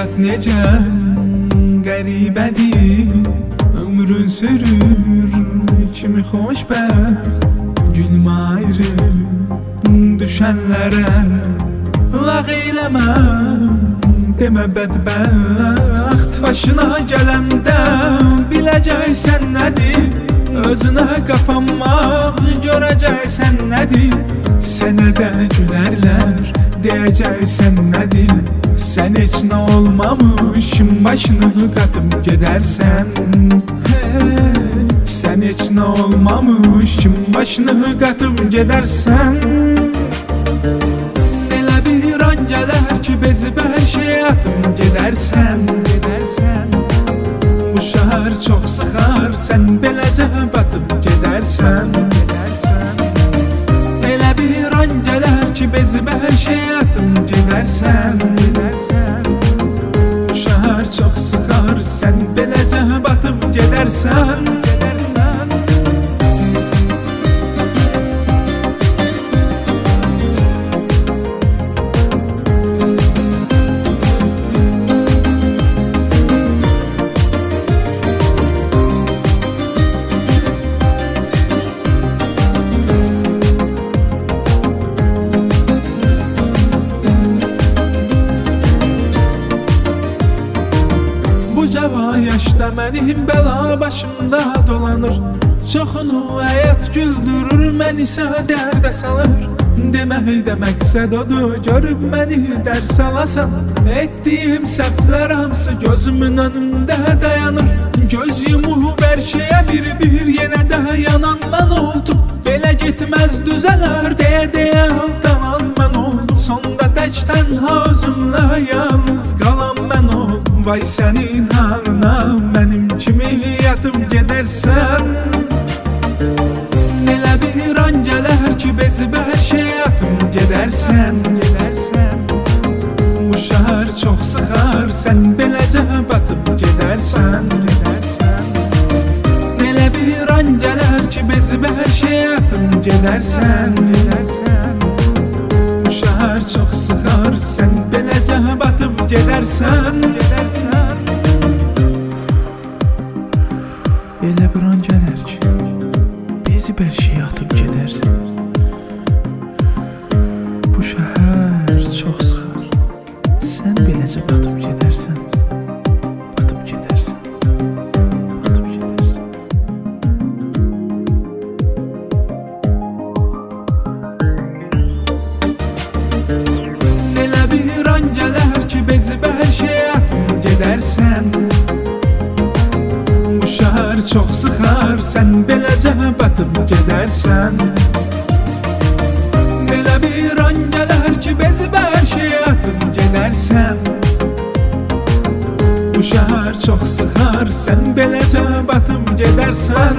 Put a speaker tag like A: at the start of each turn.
A: Həyat necə qəribədir, ömrün sürür kimi xoşbəxt. Gülmə ayrı düşənlərə lağ eləmə, demə bədbəxt. Başına gələndə biləcəksən nədir, özünə qapanmaq görəcəksən nədir. Sənə də gülərlər, deyəcəksən nədir. Sən heç nə olmamışım, başını qatıb gedərsən. Sən heç nə olmamışım, başını qatıb gedərsən. Elə bir an gələr ki, bezib hər şey atıb gedərsən. Bu şəhər çox sıxar, sən beləcə batıb gedərsən. Elə bir an gələr ki, bezib hər şey atıb gedərsən. Bu şəhər çox sıxar, sən beləcə batıb gedərsən. Cavan yaşda mənim bəla başımda dolanır, çoxunu həyat güldürür, məni isə dərdə salır. Deməkdə məqsəd odur, görüb məni dərs alasan. Etdiyim səhvlər hamısı gözümün önündə dayanır. Göz yumub hər şeyə bir yenə də yanan mən oldum. Belə getməz düzələr deyə aldanan mən oldum. Sonda tək tənha özümlə yalnız qalan mən oldum. Vay sənin halına, mənim kimi yatıb gedərsən. Elə bir an gələr ki, bezib hər şey atıb gedərsən. Bu şəhər çox sıxar, sən beləcə batıb gedərsən. Elə bir an gələr ki, bezib hər şey atıb gedərsən. Bu şəhər çox sıxar, sən beləcə batıb gedərsən. Elə bir an gələr ki, bezib hər şeyi atıb gedərsən. Bu şəhər çox sıxar, sən beləcə batıb gedərsən. Batıb gedərsən. Batıb gedərsən. Elə bir an gələr ki, bezib hər şeyi atıb gedərsən. Bu şəhər çox sıxar, sən beləcə batıb gedərsən. Elə bir an gələr ki, bezib hər şeyi atıb gedərsən. Bu şəhər çox sıxar, sən beləcə batıb gedərsən.